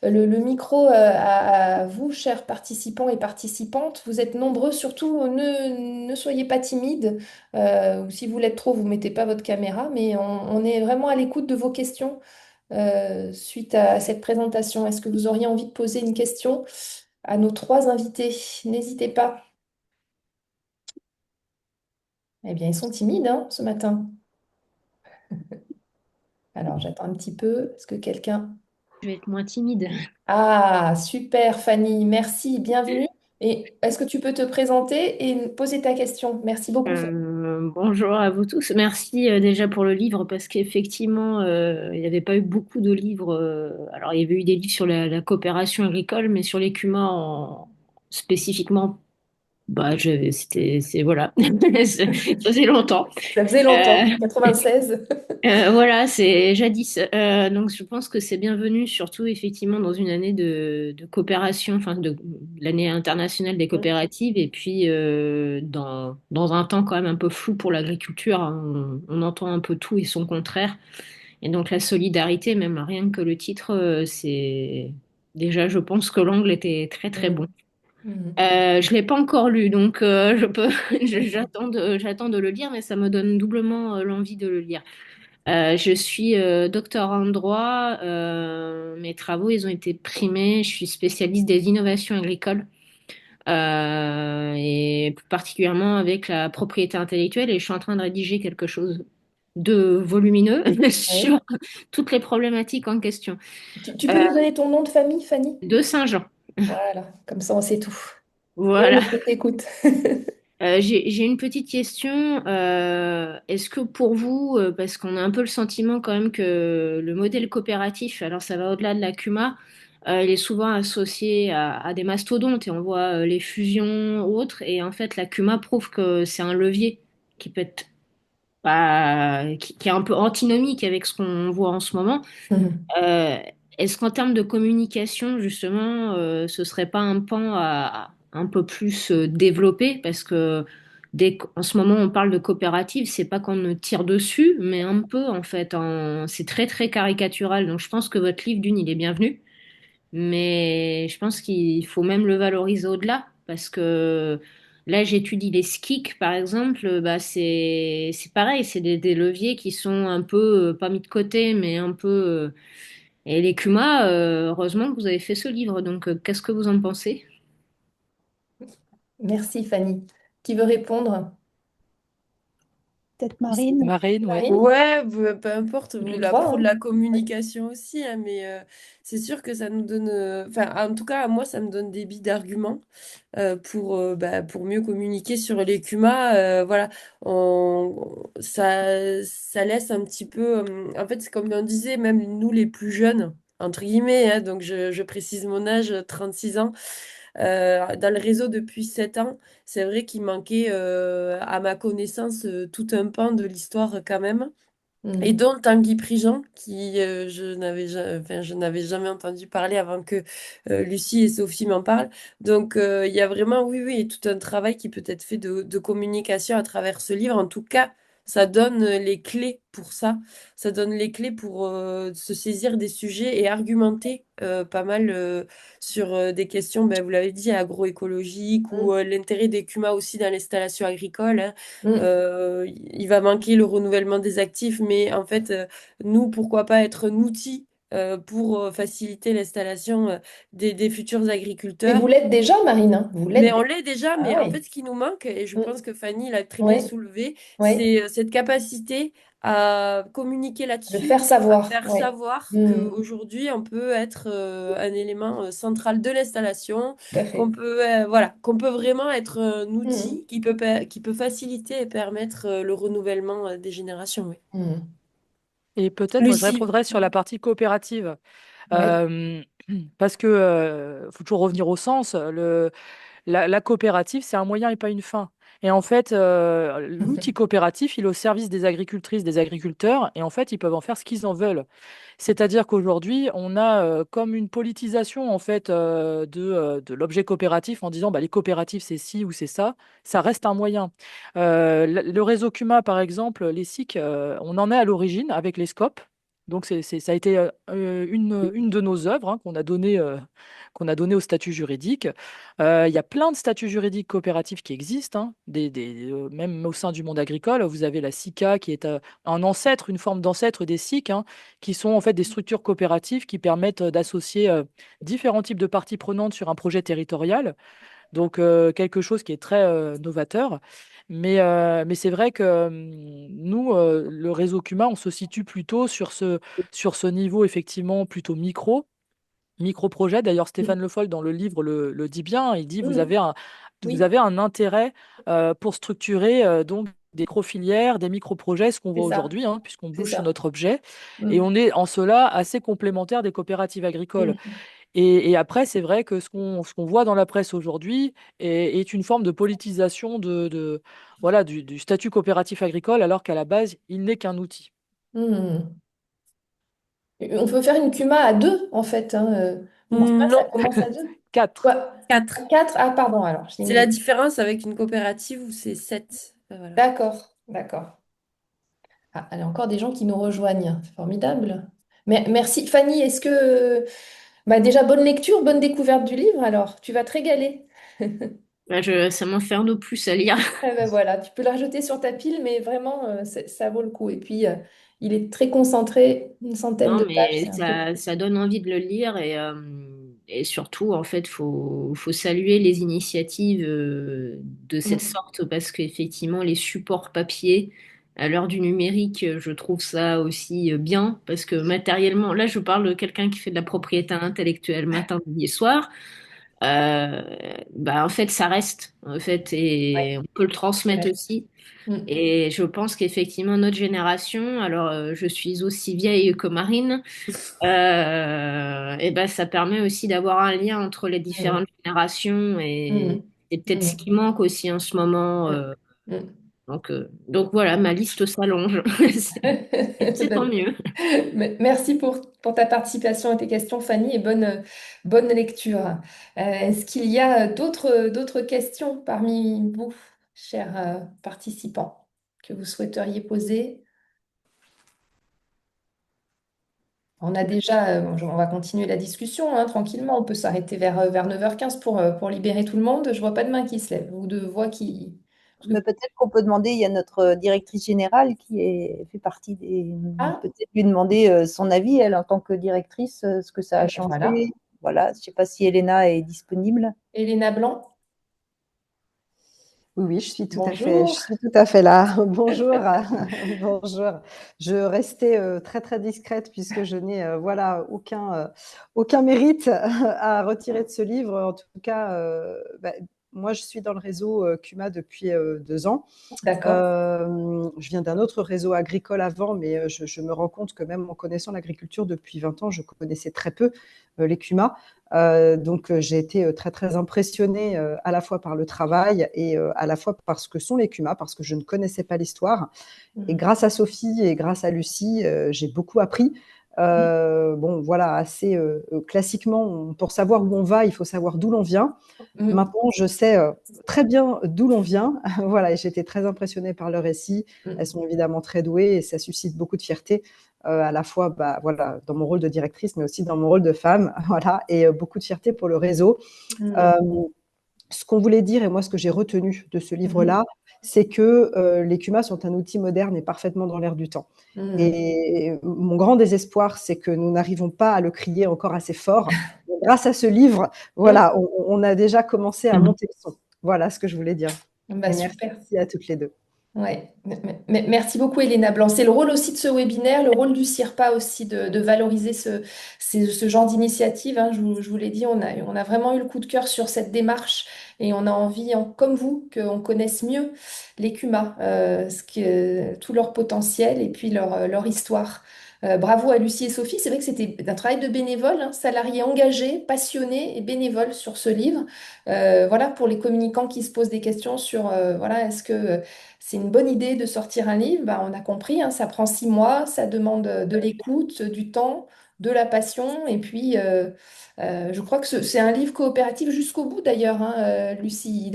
le micro à vous, chers participants et participantes. Vous êtes nombreux, surtout ne soyez pas timides. Ou si vous l'êtes trop, vous mettez pas votre caméra, mais on est vraiment à l'écoute de vos questions suite à cette présentation. Est-ce que vous auriez envie de poser une question à nos trois invités? N'hésitez pas. Eh bien, ils sont timides, hein, ce matin. Alors, j'attends un petit peu. Est-ce que quelqu'un... Je vais être moins timide. Ah, super, Fanny. Merci, bienvenue. Et est-ce que tu peux te présenter et poser ta question? Merci beaucoup, Fanny. Bonjour à vous tous. Merci déjà pour le livre parce qu'effectivement, il n'y avait pas eu beaucoup de livres. Alors, il y avait eu des livres sur la coopération agricole, mais sur l'écuma spécifiquement, bah, voilà, ça faisait longtemps. Ça faisait Euh, longtemps, 96. voilà, c'est jadis. Donc, je pense que c'est bienvenu, surtout effectivement dans une année de coopération, enfin de l'année internationale des coopératives, et puis dans un temps quand même un peu flou pour l'agriculture, hein. On entend un peu tout et son contraire. Et donc la solidarité, même rien que le titre, c'est déjà, je pense que l'angle était très très bon. Mm. Mm. Je l'ai pas encore lu, donc je peux, j'attends de le lire, mais ça me donne doublement l'envie de le lire. Je suis docteur en droit. Mes travaux, ils ont été primés. Je suis spécialiste des innovations agricoles et plus particulièrement avec la propriété intellectuelle. Et je suis en train de rédiger quelque chose de volumineux Ouais. sur toutes les problématiques en question. Tu Euh, peux nous donner ton nom de famille, Fanny? de Saint-Jean. Voilà, comme ça on sait tout. Voilà. Oui, je t'écoute. J'ai une petite question. Est-ce que pour vous, parce qu'on a un peu le sentiment quand même que le modèle coopératif, alors ça va au-delà de la CUMA, il est souvent associé à des mastodontes et on voit les fusions ou autres. Et en fait, la CUMA prouve que c'est un levier qui peut être qui est un peu antinomique avec ce qu'on voit en ce moment. Mhm. Euh, Est-ce qu'en termes de communication, justement, ce serait pas un pan à un peu plus développer? Parce que en ce moment on parle de coopérative, c'est pas qu'on ne tire dessus, mais un peu en fait. C'est très très caricatural. Donc je pense que votre livre d'une, il est bienvenu, mais je pense qu'il faut même le valoriser au-delà, parce que là j'étudie les SKIC par exemple, bah c'est pareil, c'est des leviers qui sont un peu pas mis de côté, mais un peu et les Kuma, heureusement que vous avez fait ce livre, donc qu'est-ce que vous en pensez? Merci, Fanny. Qui veut répondre? Peut-être Marine? Marine, ouais. Marine? Ouais, peu importe, Toutes ou les la trois, pro de hein? la Oui. communication aussi, hein, mais c'est sûr que ça nous donne, enfin, en tout cas, à moi, ça me donne des billes d'arguments pour mieux communiquer sur les CUMA. Voilà, ça laisse un petit peu, en fait, c'est comme on disait, même nous les plus jeunes, entre guillemets, hein, donc je précise mon âge, 36 ans, dans le réseau depuis 7 ans. C'est vrai qu'il manquait, à ma connaissance, tout un pan de l'histoire quand même. Et Mhm. dont Tanguy Prigent, qui enfin, je n'avais jamais entendu parler avant que Lucie et Sophie m'en parlent. Donc il y a vraiment, oui, oui, tout un travail qui peut être fait de communication à travers ce livre. En tout cas, ça donne les clés pour ça. Ça donne les clés pour se saisir des sujets et argumenter pas mal sur des questions, ben, vous l'avez dit, agroécologiques ou Mhm. l'intérêt des CUMA aussi dans l'installation agricole, hein. Mhm. Il va manquer le renouvellement des actifs, mais en fait, nous, pourquoi pas être un outil pour faciliter l'installation des futurs Mais vous agriculteurs. l'êtes déjà, Marine, hein? Vous Mais l'êtes on déjà. l'est déjà, Ah mais en oui. fait, ce qui nous manque, et je Mhm. pense que Fanny l'a très bien Oui, soulevé, oui. c'est cette capacité à communiquer Le là-dessus, faire à savoir. faire Oui. savoir Mhm. qu'aujourd'hui, on peut être un élément central de l'installation, Tout à qu'on fait. peut, voilà, qu'on peut vraiment être un Mhm. outil qui peut faciliter et permettre le renouvellement des générations. Oui. Mhm. Et peut-être, moi, je Lucie. répondrais sur la partie coopérative. Oui. Euh, Parce que faut toujours revenir au sens. La coopérative, c'est un moyen et pas une fin. Et en fait, l'outil coopératif, il est au service des agricultrices, des agriculteurs, et en fait, ils peuvent en faire ce qu'ils en veulent. C'est-à-dire qu'aujourd'hui, on a comme une politisation en fait de l'objet coopératif en disant bah, les coopératives, c'est ci ou c'est ça. Ça reste un moyen. Le réseau CUMA, par exemple, les SIC, on en est à l'origine avec les scopes. Donc, ça a été une de nos œuvres hein, qu'on a donné au statut juridique. Il y a plein de statuts juridiques coopératifs qui existent, hein, même au sein du monde agricole. Vous avez la SICA qui est un ancêtre, une forme d'ancêtre des SIC, hein, qui sont en fait des structures coopératives qui permettent d'associer différents types de parties prenantes sur un projet territorial. Donc, quelque chose qui est très novateur. Mais c'est vrai que nous, le réseau CUMA, on se situe plutôt sur ce niveau effectivement plutôt micro-projet. D'ailleurs, Stéphane Le Foll, dans le livre, le dit bien. Il dit, Mhm. vous Oui. avez un intérêt pour structurer donc des micro-filières, des micro-projets, ce qu'on C'est voit ça, aujourd'hui, hein, puisqu'on c'est bouge sur ça. notre objet. Et Mm. on est en cela assez complémentaires des coopératives agricoles. Mm. Et après, c'est vrai que ce qu'on voit dans la presse aujourd'hui est une forme de politisation voilà, du statut coopératif agricole, alors qu'à la base, il n'est qu'un outil. Mm. On peut faire une CUMA à deux, en fait, hein. Une CUMA, ça Non, commence à deux. quatre. Quoi? À 4. quatre? Ah, pardon, alors, je C'est la l'ai. différence avec une coopérative où c'est 7. Voilà. D'accord, d'accord. Ah, il y a encore des gens qui nous rejoignent. C'est formidable. Merci. Fanny, est-ce que... Bah déjà, bonne lecture, bonne découverte du livre, alors. Tu vas te régaler. Bah, ça m'inferne au plus à lire. Eh ben voilà, tu peux le rajouter sur ta pile, mais vraiment, ça vaut le coup. Et puis, il est très concentré, une centaine Non, de pages, mais c'est un peu plus. ça donne envie de le lire et surtout, en fait, faut saluer les initiatives de cette Mm. sorte parce qu'effectivement, les supports papier, à l'heure du numérique, je trouve ça aussi bien parce que matériellement, là, je parle de quelqu'un qui fait de la propriété intellectuelle matin, midi et soir. Euh, Bah, en fait, ça reste, en fait, et Ouais, on peut le transmettre ouais. aussi. Mm. Et je pense qu'effectivement, notre génération, alors je suis aussi vieille que Marine, et ben, ça permet aussi d'avoir un lien entre les Mm. différentes générations et Mm. c'est peut-être ce qui Mm. manque aussi en ce moment. Mm. Mm. Donc voilà, ma liste s'allonge. C'est tant mieux. Merci pour ta participation et tes questions, Fanny, et bonne lecture. Est-ce qu'il y a d'autres questions parmi vous, chers participants, que vous souhaiteriez poser? On a déjà, on va continuer la discussion hein, tranquillement. On peut s'arrêter vers 9h15 pour libérer tout le monde. Je vois pas de main qui se lève ou de voix qui. Parce Mais que- peut-être qu'on peut demander, il y a notre directrice générale fait partie des. Ah, Peut-être lui demander son avis, elle, en tant que directrice, ce que ça a ben voilà. changé. Voilà, je ne sais pas si Elena est disponible. Elena Blanc, Oui, oui, je bonjour. suis tout à fait là. Bonjour, bonjour. Je restais très très discrète puisque je n'ai voilà aucun mérite à retirer de ce livre. En tout cas, moi je suis dans le réseau CUMA depuis 2 ans. D'accord. Je viens d'un autre réseau agricole avant, mais je me rends compte que même en connaissant l'agriculture depuis 20 ans, je connaissais très peu les CUMA. Donc, j'ai été très, très impressionnée à la fois par le travail et à la fois par ce que sont les CUMA, parce que je ne connaissais pas l'histoire. Et Mhm. grâce à Sophie et grâce à Lucie, j'ai beaucoup appris. Bon, voilà, assez classiquement, pour savoir où on va, il faut savoir d'où l'on vient. Mhm. Maintenant, je sais très bien d'où l'on vient. Voilà, et j'étais très impressionnée par le récit. Elles Mhm. sont évidemment très douées et ça suscite beaucoup de fierté, à la fois bah, voilà, dans mon rôle de directrice, mais aussi dans mon rôle de femme. Voilà, et beaucoup de fierté pour le réseau. Euh, Mhm. Ce qu'on voulait dire, et moi ce que j'ai retenu de ce Mhm. livre-là, c'est que les CUMA sont un outil moderne et parfaitement dans l'air du temps. Mhm. Et mon grand désespoir, c'est que nous n'arrivons pas à le crier encore assez fort. Grâce à ce livre, Mhm. voilà, on a déjà commencé à monter le son. Voilà ce que je voulais dire. Bah, Et super. merci à toutes les deux. Ouais. Merci beaucoup, Elena Blanc. C'est le rôle aussi de ce webinaire, le rôle du CIRPA aussi de valoriser ce genre d'initiative. Hein. Je vous l'ai dit, on a vraiment eu le coup de cœur sur cette démarche et on a envie, comme vous, qu'on connaisse mieux les CUMA, tout leur potentiel et puis leur histoire. Bravo à Lucie et Sophie. C'est vrai que c'était un travail de bénévole, hein, salariés engagés, passionnés et bénévoles sur ce livre. Voilà, pour les communicants qui se posent des questions sur, voilà, est-ce que c'est une bonne idée de sortir un livre? Bah, on a compris, hein, ça prend 6 mois, ça demande de l'écoute, du temps, de la passion. Et puis, je crois que c'est un livre coopératif jusqu'au bout d'ailleurs, hein, Lucie.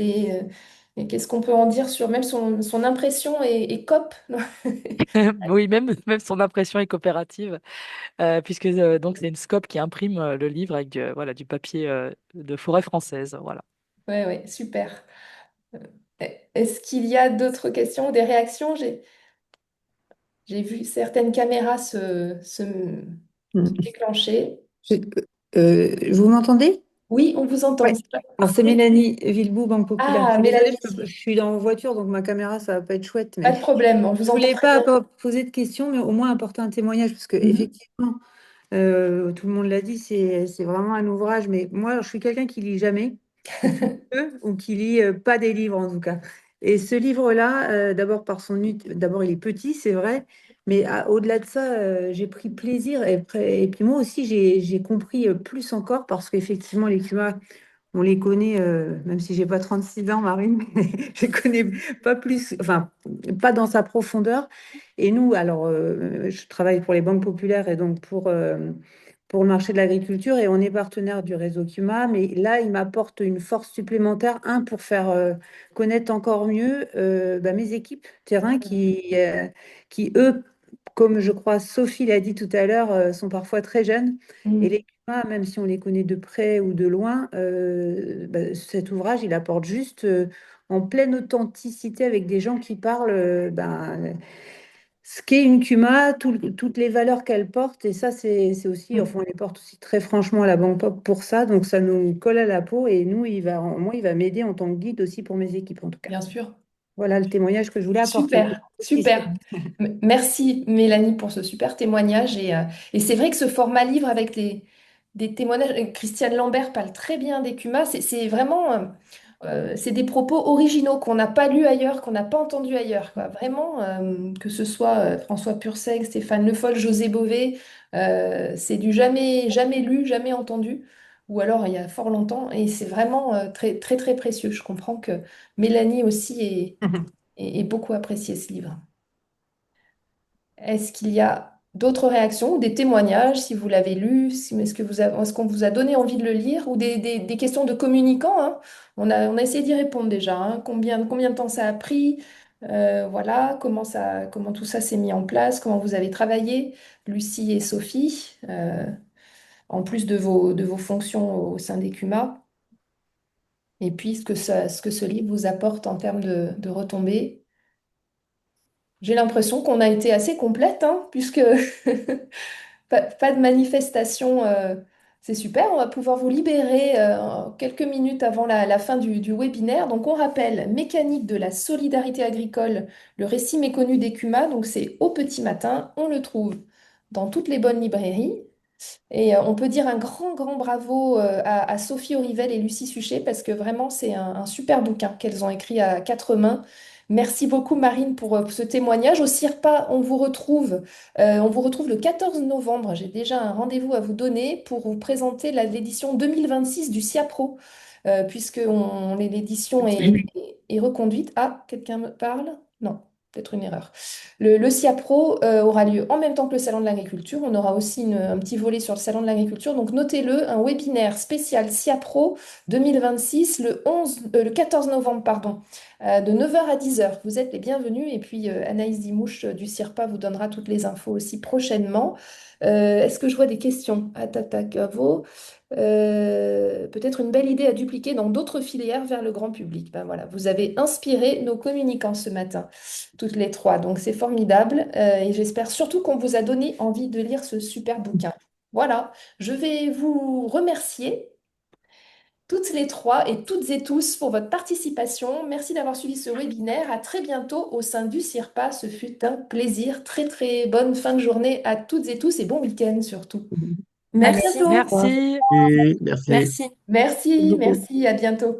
Et qu'est-ce qu'on peut en dire sur même son impression et COP? Oui, même son impression est coopérative, puisque donc c'est une Scope qui imprime le livre avec voilà, du papier de forêt française. Voilà. Ouais, ouais, super. Euh, Est-ce qu'il y a d'autres questions ou des réactions? J'ai vu certaines caméras se Mm. déclencher. Je- vous m'entendez? Oui, on vous entend. Oui. C'est Alors, c'est parfait. Mélanie Villebout, Banque Populaire. Je Ah, suis désolée, Mélanie, je suis dans la voiture, donc ma caméra, ça va pas être chouette, pas mais de problème, on vous je entend voulais très pas bien. poser de questions, mais au moins apporter un témoignage, parce que Mhm. effectivement, tout le monde l'a dit, c'est vraiment un ouvrage, mais moi, je suis quelqu'un qui lit jamais, ou qui lit peu, ou qui lit pas des livres en tout cas. Et ce livre-là, d'abord il est petit, c'est vrai, mais au-delà de ça, j'ai pris plaisir. Et puis moi aussi, j'ai compris plus encore parce qu'effectivement, les climats, on les connaît, même si j'ai pas 36 ans, Marine, mais je les connais pas plus, enfin, pas dans sa profondeur. Et nous, alors, je travaille pour les banques populaires et donc pour le marché de l'agriculture et on est partenaire du réseau CUMA, mais là, il m'apporte une force supplémentaire, pour faire connaître encore mieux mes équipes terrain qui, eux, comme je crois Sophie l'a dit tout à l'heure, sont parfois très jeunes. Et Mm. les CUMA, même si on les connaît de près ou de loin, cet ouvrage, il apporte juste en pleine authenticité avec des gens qui parlent ce qu'est une CUMA, toutes les valeurs qu'elle porte. Et ça, c'est aussi, Mm. enfin, on les porte aussi très franchement à la Banque Pop pour ça. Donc, ça nous colle à la peau. Et nous, moi, il va m'aider en tant que guide aussi pour mes équipes, en tout cas. Bien sûr. Voilà le témoignage que je voulais apporter. Super, super. Merci Mélanie pour ce super témoignage. Et c'est vrai que ce format livre avec des témoignages, Christiane Lambert parle très bien d'Écuma, c'est vraiment, c'est des propos originaux qu'on n'a pas lus ailleurs, qu'on n'a pas entendus ailleurs, quoi. Vraiment, que ce soit François Purseg, Stéphane Le Foll, José Bové, c'est du jamais, jamais lu, jamais entendu, ou alors il y a fort longtemps, et c'est vraiment très, très, très précieux. Je comprends que Mélanie aussi et beaucoup apprécié ce livre. Est-ce qu'il y a d'autres réactions ou des témoignages, si vous l'avez lu, est-ce qu'on vous a donné envie de le lire, ou des questions de communicants, hein. On a essayé d'y répondre déjà, hein. Combien de temps ça a pris, voilà, comment tout ça s'est mis en place, comment vous avez travaillé, Lucie et Sophie, en plus de vos fonctions au sein d'Ecuma, et puis ce que ce livre vous apporte en termes de retombées. J'ai l'impression qu'on a été assez complète, hein, puisque pas de manifestation. C'est super, on va pouvoir vous libérer quelques minutes avant la fin du webinaire. Donc on rappelle, Mécanique de la solidarité agricole, le récit méconnu d'Écuma. Donc c'est au petit matin, on le trouve dans toutes les bonnes librairies. Et on peut dire un grand, grand bravo à Sophie Aurivel et Lucie Suchet parce que vraiment, c'est un super bouquin qu'elles ont écrit à quatre mains. Merci beaucoup, Marine, pour ce témoignage. Au CIRPA, on vous retrouve le 14 novembre. J'ai déjà un rendez-vous à vous donner pour vous présenter l'édition 2026 du CIAPRO, puisque l'édition est reconduite. Ah, quelqu'un me parle? Non, peut-être une erreur. Le CIAPRO aura lieu en même temps que le Salon de l'Agriculture. On aura aussi un petit volet sur le Salon de l'Agriculture. Donc notez-le, un webinaire spécial CIAPRO 2026 le 14 novembre, pardon, de 9 heures à 10 heures. Vous êtes les bienvenus. Et puis Anaïs Dimouche du CIRPA vous donnera toutes les infos aussi prochainement. Est-ce que je vois des questions? Ah, tac, tac, bravo. Peut-être une belle idée à dupliquer dans d'autres filières vers le grand public. Ben voilà, vous avez inspiré nos communicants ce matin, toutes les trois. Donc c'est formidable et j'espère surtout qu'on vous a donné envie de lire ce super bouquin. Voilà, je vais vous remercier toutes les trois et toutes et tous pour votre participation. Merci d'avoir suivi ce webinaire. À très bientôt au sein du CIRPA. Ce fut un plaisir. Très très bonne fin de journée à toutes et tous et bon week-end surtout. À Merci. bientôt. Merci. Et merci. Merci. Merci, beaucoup. merci, à bientôt.